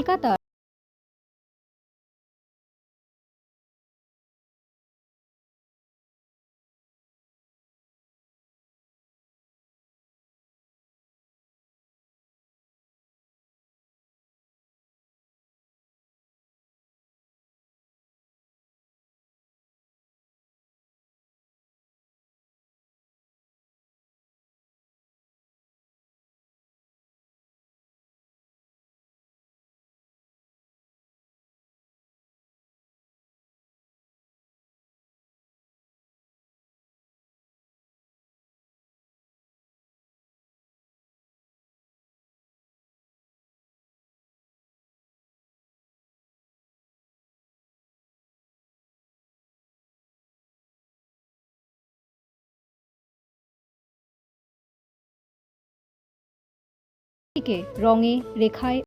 কলকাতা থেকে রঙে রেখায়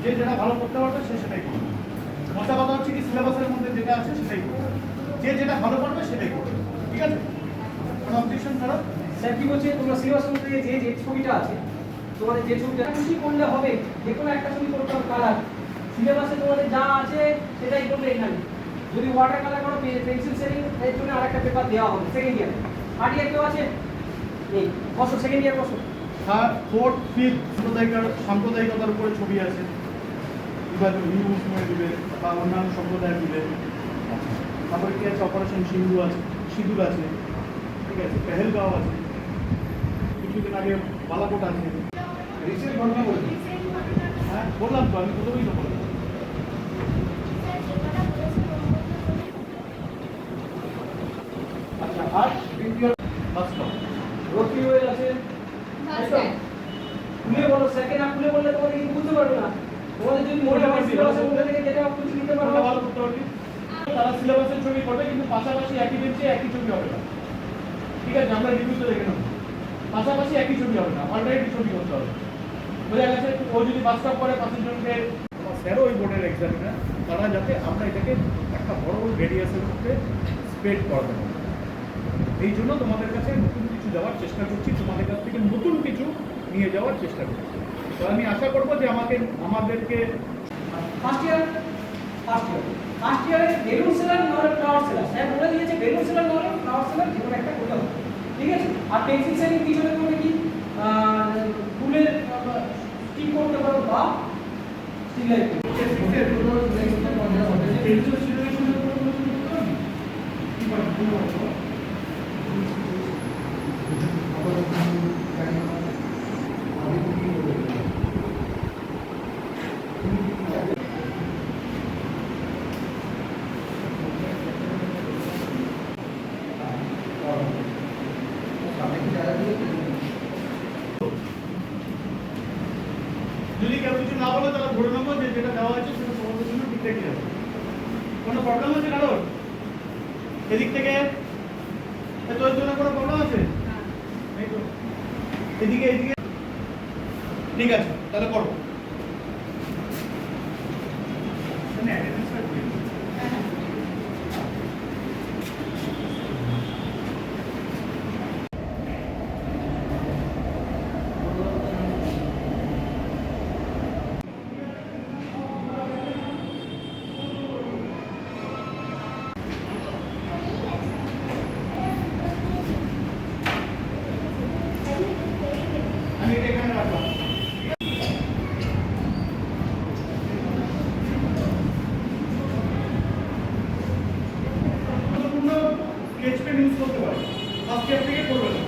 যে যেটা ভালো করতে পারবে সে সেটাই করবে। মোটা কথা হচ্ছে কি সিলেবাসের মধ্যে যেটা আছে সেটাই করবে, যে যেটা ভালো করবে সেটাই করবে। ঠিক আছে, কোনো অবজেকশন ছাড়া? স্যার কি বলছে তোমরা সিলেবাসের মধ্যে যে যে ছবিটা আছে তোমাদের যে ছবিটা খুশি করলে হবে, যে কোনো একটা ছবি করতে হবে কালার। সিলেবাসে তোমাদের যা আছে সেটাই করবে এখানে। যদি ওয়াটার কালার করো পেন্সিল শেডিং এর জন্য আরেকটা পেপার দেওয়া হবে সেকেন্ড ইয়ারে। থার্ড ইয়ার কেউ আছে? নেই। বসো সেকেন্ড ইয়ার বসো। থার্ড ফোর্থ ফিফথ সাম্প্রদায়িকতার উপরে ছবি আছে, এবার হিন্দু মুসলিমের দিবে বা অন্যান্য সম্প্রদায়ের দিবে। তারপরে কি আছে, অপারেশন সিঁদুর আছে, ঠিক আছে, পেহেলগাঁও আছে, কিছুদিন আগে বালাকোট আছে। রিসেন্ট ঘটনা বলছি, হ্যাঁ বললাম তো, আমি প্রথমেই তো বললাম। আচ্ছা, আর দ্বিতীয় বাস্তব রকি ওয়েল আছে। খুলে বলো, সেকেন্ড না খুলে বললে তোমাদের কি বুঝতে পারবে না। তোমাদের যদি মনে হয় সিলেবাসের মধ্যে থেকে যেটা কিছু নিতে পারবে ভালো করতে পারবি, তারা সিলেবাসের ছবি করবে, কিন্তু পাশাপাশি একই বেঞ্চে একই ছবি হবে না। ঠিক আছে, আমরা রিভিউতে দেখে নেব। পাশাপাশি একই ছবি হবে না, অল্টারনেটিভ ছবি করতে হবে। বোঝা গেছে? ও যদি বাস্তব করে পাশের জনকে স্যারও ওই বোর্ডের এক্সামিনার, তারা যাতে আমরা এটাকে একটা বড় বড় রেডিয়াসের মধ্যে স্প্রেড করাতে পারি। এই জন্য তোমাদের কাছে নতুন কিছু দেওয়ার চেষ্টা করছি, তোমাদের কাছ থেকে নতুন কিছু নিয়ে যাওয়ার চেষ্টা করছি। তো আমি আশা করবো যে আমাদেরকে ফার্স্ট ইয়ারে বেলুন সেলার নর ফ্লাওয়ার সেলার স্যার বলে দিয়েছে, বেলুন সেলার নর ফ্লাওয়ার সেলার যে কোনো একটা করতে হবে। ঠিক আছে, আর পেন্সিল শেডিং কি জন্য করবে, কি ফুলের স্টিক করতে পারো বা স্টিল লাইট যদি কেউ কিছু না বলে তাহলে ধরে নেবো যে যেটা দেওয়া হয়েছে সেটা তোমাদের জন্য ঠিকঠাকই আছে। কোনো প্রবলেম আছে কারোর এদিক থেকে? তোর জন্য কোনো প্রবলেম আছে? এই তো এদিকে ঠিক আছে, তাহলে করো। আমি এটা এখানে রাখলাম। সম্পূর্ণ স্কেচ পেন ইউজ করতে পারে, ফার্স্ট ইয়ার থেকে করবে না।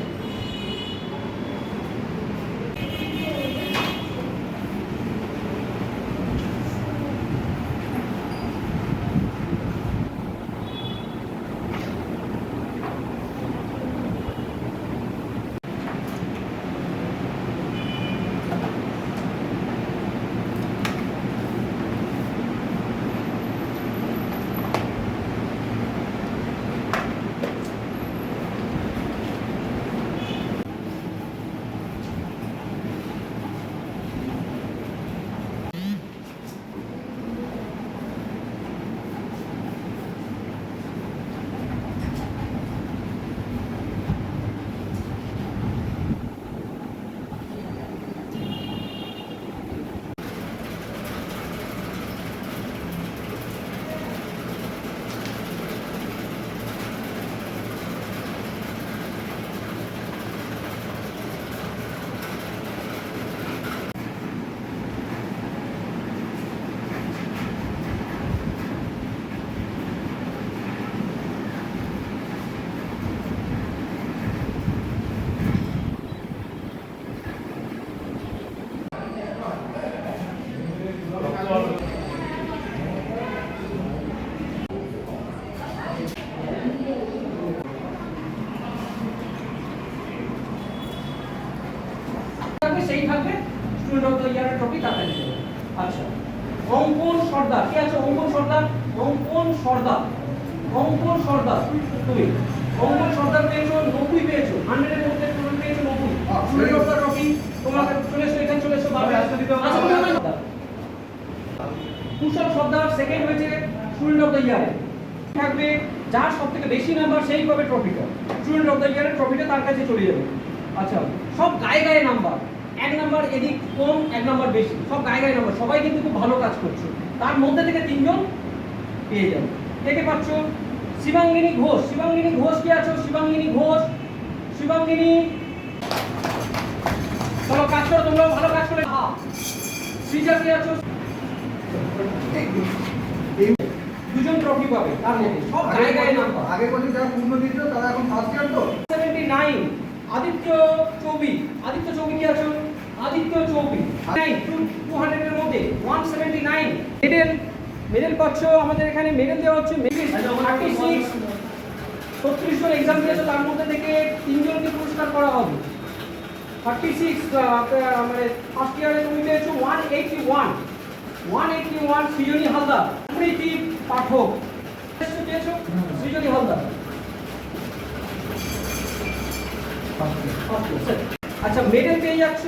থাকবে সেই থাকবে স্টুডেন্ট অফ দ্য ইয়ারের ট্রফি তার কাছে যাবে। আচ্ছা, অঙ্কন সর্দার কে আছে? অঙ্কন সর্দার, অঙ্কন সর্দার, অঙ্কন সর্দার তুমি অঙ্কন সর্দার পেয়েছো, 90 পেয়েছো, 100 এর মধ্যে তুমি পেয়েছো 90। স্টুডেন্ট অফ দ্য ট্রফি তোমাকে চলে এসো, এখানে চলে এসো বাবা। আচ্ছা, কুশল সর্দার সেকেন্ড হয়েছে স্টুডেন্ট অফ দ্য ইয়ারে। থাকবে যার সবথেকে বেশি নাম্বার সেই পাবে ট্রফিটা, স্টুডেন্ট অফ দ্য ইয়ারের ট্রফিটা তার কাছে চলে যাবে। আচ্ছা, সব গায়ে গায়ে নাম্বার, এক নাম্বার এদিক কম, এক নাম্বার বেশি, সব গায়ে গায়ে নাম্বার, সবাই কিন্তু খুব ভালো কাজ করছে। তার মধ্যে থেকে 3 জন পেয়ে যাবে। দেখে পাচ্ছ শিবাঙ্গিনী ঘোষ, শিবাঙ্গিনী ঘোষ কি আছো? শিবাঙ্গিনী ঘোষ, শিবাঙ্গিনী চলো কাজ করো, তোমরাও ভালো কাজ করে। সৃজা কি আছো? দুজন ট্রফি পাবে, তার মধ্যে সব গায়ে গায়ে নাম্বার। আগে বলছি যারা পূর্ণ দিত তারা এখন ফার্স্ট ইয়ার তো 79 আদিত্য চৌবি, আদিত্য চৌবি কি আছো? আদিত্য চৌবি 200 এর মধ্যে 179 মেডেল। মেডেল পাচ্ছ আমাদের এখানে, মেডেল দেওয়া হচ্ছে মেডেল 36 36 জন এক্সাম দিয়েছো, তার মধ্যে থেকে 3 জনকে পুরস্কার করা হবে। 36 মানে ফার্স্ট ইয়ারে তুমি পেয়েছো 181 সৃজনী হালদার, প্রীতি পাঠক পেয়েছো, সৃজনী হালদার। আচ্ছা, মেডেল পেয়ে যাচ্ছ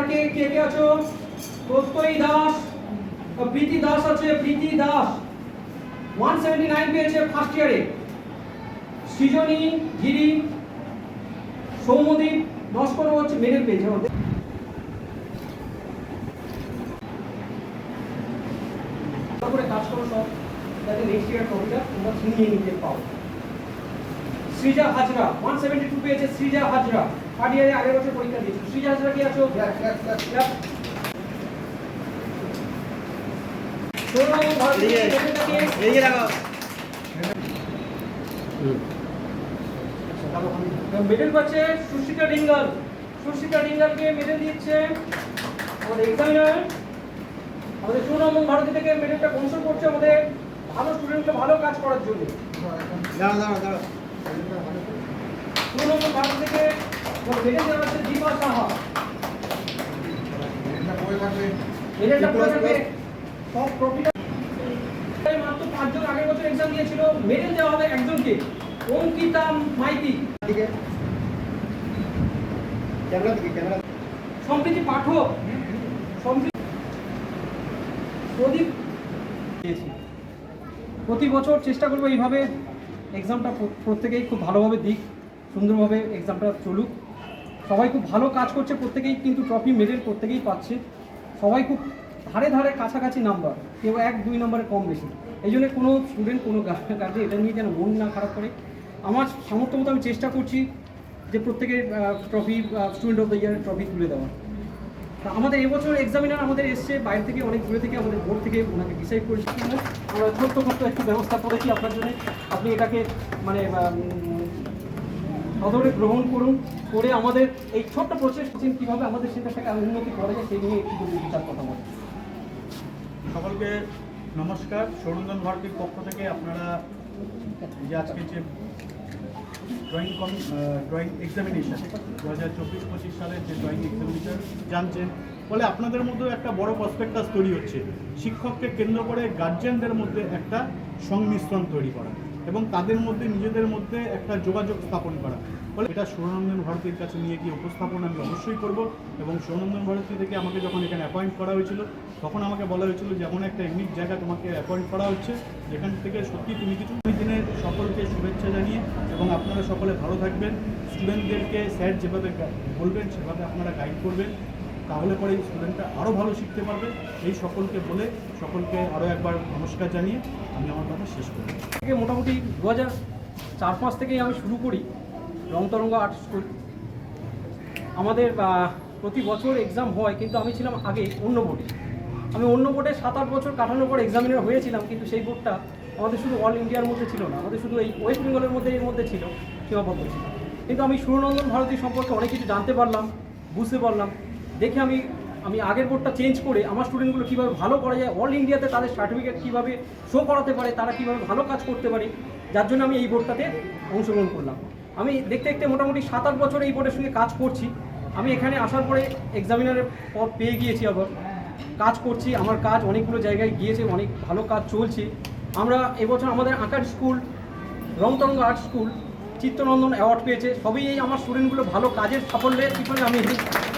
কে কে আছো? প্রত্যয় দাস, প্রীতি দাস আছে, প্রীতি দাস 179 পেয়েছে ফার্স্ট ইয়ারে। সৃজনী গিরি, সৌমদীপ নস্কর হচ্ছে মেডেল পেয়েছে আমাদের। তারপরে কাজ করো সব, যাতে নেক্সট ইয়ার ট্রফিটা তোমরা ছিনিয়ে নিতে পাও। সৃজা হাজরা 172 পেয়েছে, সৃজা হাজরা থার্ড ইয়ারে আগের বছর পরীক্ষা দিয়েছিল। সৃজা হাজরা কি আছো? মেডেল পাচ্ছে সুশিকা ডিঙ্গল, সুশিকা ডিঙ্গলকে মেডেল দিচ্ছে আমাদের এক্সামিনার। আমাদের সুনমন ভারতী থেকে মেডেলটা কনসোল করছে আমাদের ভালো স্টুডেন্টকে ভালো কাজ করার জন্য। সুনমন ভারতী থেকে মেডেল দেওয়া হচ্ছে দীপা সাহা। মেডেলটা পড়ে যাবে সব ট্রফিটা। মাত্র 5 জন আগের বছর এক্সাম দিয়েছিল, মেডেল দেওয়া হবে একজনকে, অঙ্কিতা মাইতি। সম্প্রীতি পাঠক, প্রদীপ। প্রতি বছর চেষ্টা করবো এইভাবে এক্সামটা প্রত্যেকেই খুব ভালোভাবে দিক, সুন্দরভাবে এক্সামটা চলুক। সবাই খুব ভালো কাজ করছে, প্রত্যেকেই কিন্তু ট্রফি মেডেল প্রত্যেকেই পাচ্ছে। সবাই খুব ধারে ধারে কাছাকাছি নাম্বার, কেউ 1-2 নম্বরে কম বেশি। এই জন্য কোনো স্টুডেন্ট কোনো গার্জেন এটা নিয়ে যেন মন না খারাপ করে, আমার সামর্থ্য মতো আমি চেষ্টা করছি যে প্রত্যেকের trophy, student of the year trophy তুলে দেওয়া। তা আমাদের এবছর এক্সামিনার আমাদের এসছে বাইরে থেকে, অনেক দূরে থেকে, আমাদের বোর্ড থেকে ওনাকে ডিসাইড করেছি। আমরা ছোট্ট একটু ব্যবস্থা করেছি আপনার জন্য, আপনি এটাকে মানে সদরে গ্রহণ করুন, করে আমাদের এই ছোট্ট প্রসেস কীভাবে আমাদের সেটাকে উন্নতি করা যায় সেই নিয়ে একটু বিচার কথা বলি। সকলকে নমস্কার। সৌরন্দন ভারতীর পক্ষ থেকে আপনারা যে আজকে যে ড্রয়িং এক্সামিনেশন 2024-25 সালের যে ড্রয়িং এক্সামিনেশন জানছেন, ফলে আপনাদের মধ্যেও একটা বড় প্রসপেক্টাস তৈরি হচ্ছে। শিক্ষককে কেন্দ্র করে গার্জিয়ানদের মধ্যে একটা সংমিশ্রণ তৈরি করা এবং তাদের মধ্যে নিজেদের মধ্যে একটা যোগাযোগ স্থাপন করা। ফলে এটা সৌরনন্দন ভারতীর কাছে নিয়ে গিয়ে উপস্থাপন আমি অবশ্যই করব। এবং সৌরনন্দন ভারতী থেকে আমাকে যখন এখানে অ্যাপয়েন্ট করা হয়েছিল, তখন আমাকে বলা হয়েছিল যে এমন একটা ইউনিক জায়গা তোমাকে অ্যাপয়েন্ট করা হচ্ছে, যেখান থেকে সত্যি তুমি কিছু দিনের সকলকে শুভেচ্ছা জানিয়ে এবং আপনারা সকলে ভালো থাকবেন। স্টুডেন্টদেরকে স্যার যেভাবে বলবেন সেভাবে আপনারা গাইড করবেন, তাহলে পরে স্টুডেন্টরা আরও ভালো শিখতে পারবে। এই সকলকে বলে সকলকে আরও একবার নমস্কার জানিয়ে আমি আমার কথা শেষ করি। মোটামুটি 2004-05 থেকেই আমি শুরু করি রংতরঙ্গ আর্ট স্কুল। আমাদের প্রতি বছর এক্সাম হয়, কিন্তু আমি ছিলাম আগে অন্য বোর্ডে। আমি অন্য বোর্ডে 7-8 বছর কাটানোর পর এক্সামিনার হয়েছিলাম, কিন্তু সেই বোর্ডটা আমাদের শুধু অল ইন্ডিয়ার মধ্যে ছিল না, আমাদের শুধু এই ওয়েস্ট বেঙ্গলের মধ্যে এর মধ্যে ছিল, সীমাবদ্ধ ছিল। কিন্তু আমি সৌরনন্দন ভারতী সম্পর্কে অনেক কিছু জানতে পারলাম, বুঝতে পারলাম। দেখে আমি আগের বোর্ডটা চেঞ্জ করে আমার স্টুডেন্টগুলো কীভাবে ভালো করা যায়, অল ইন্ডিয়াতে তাদের সার্টিফিকেট কীভাবে শো করাতে পারে, তারা কীভাবে ভালো কাজ করতে পারে, যার জন্য আমি এই বোর্ডটাতে অংশগ্রহণ করলাম। আমি দেখতে দেখতে মোটামুটি 7-8 বছর এই বোর্ডের সঙ্গে কাজ করছি। আমি এখানে আসার পরে এক্সামিনারের পর পেয়ে গিয়েছি, আবার কাজ করছি। আমার কাজ অনেকগুলো জায়গায় গিয়েছে, অনেক ভালো কাজ চলছে। আমরা এবছর আমাদের আঁকার school Rongtaranga art school Chittaranjan award পেয়েছে। সবই এই আমার স্টুডেন্টগুলো ভালো কাজের সাফল্যের পিছনে আমি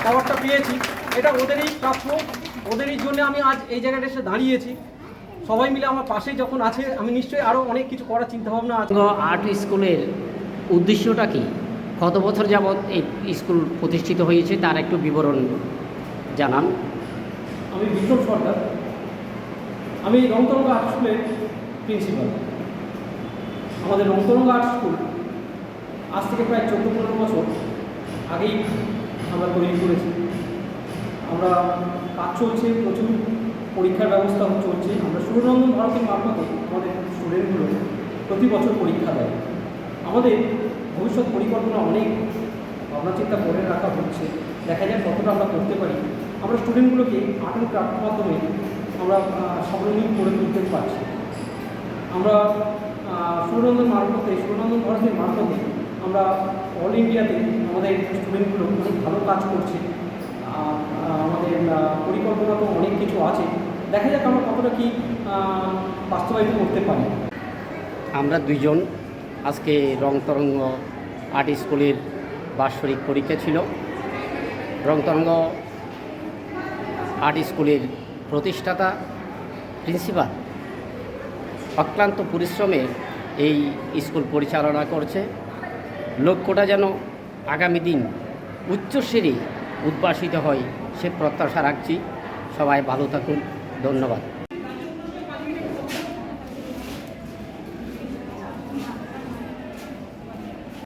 অ্যাওয়ার্ডটা পেয়েছি। এটা ওদেরই প্রাপ্য, ওদেরই জন্য আমি আজ এই জায়গাটা এসে দাঁড়িয়েছি। সবাই মিলে আমার পাশে যখন আছে, আমি নিশ্চয়ই আরও অনেক কিছু করার চিন্তাভাবনা আছে। আর্ট স্কুলের উদ্দেশ্যটা কি, কত বছর যাবৎ এই স্কুল প্রতিষ্ঠিত হয়েছে তার একটু বিবরণ জানান। আমি বিক্রম সরকার, আমি রংতরঙ্গ আর্ট স্কুলের প্রিন্সিপাল। আমাদের রংতরঙ্গ আর্ট স্কুল আজ থেকে প্রায় 14-15 বছর আগেই আমরা তৈরি করেছি। আমরা কাজ চলছে, প্রচুর পরীক্ষার ব্যবস্থা চলছে। আমরা সৌরনন্দন ভারতীর মারফতে আমাদের স্টুডেন্টগুলো প্রতি বছর পরীক্ষা দেয়। আমাদের ভবিষ্যৎ পরিকল্পনা অনেক ভাবনা চিন্তা করে রাখা হচ্ছে, দেখা যায় কতটা আমরা করতে পারি। আমরা স্টুডেন্টগুলোকে আর্ট অ্যান্ড ক্রাফটের মাধ্যমে আমরা স্বাবলম্বী করে তুলতে পারছি। আমরা সৌরনন্দন ভারতীর মারফতে আমরা অল ইন্ডিয়াতে আমাদের স্টুডেন্টগুলো অনেক ভালো কাজ করছে। আমাদের পরিকল্পনা তো অনেক কিছু আছে, দেখা যাক আমরা কতটা কি বাস্তবায়িত করতে পারি। আমরা দুইজন আজকে রংতরঙ্গ আর্ট স্কুলের বাৎসরিক পরীক্ষা ছিল। রংতরঙ্গ আর্ট স্কুলের প্রতিষ্ঠাতা প্রিন্সিপাল অক্লান্ত পরিশ্রমে এই স্কুল পরিচালনা করছে। লক্ষ্যটা যেন আগামী দিন উচ্চশিরে উদ্ভাসিত হয় সে প্রত্যাশা রাখছি। সবাই ভালো থাকুন, ধন্যবাদ।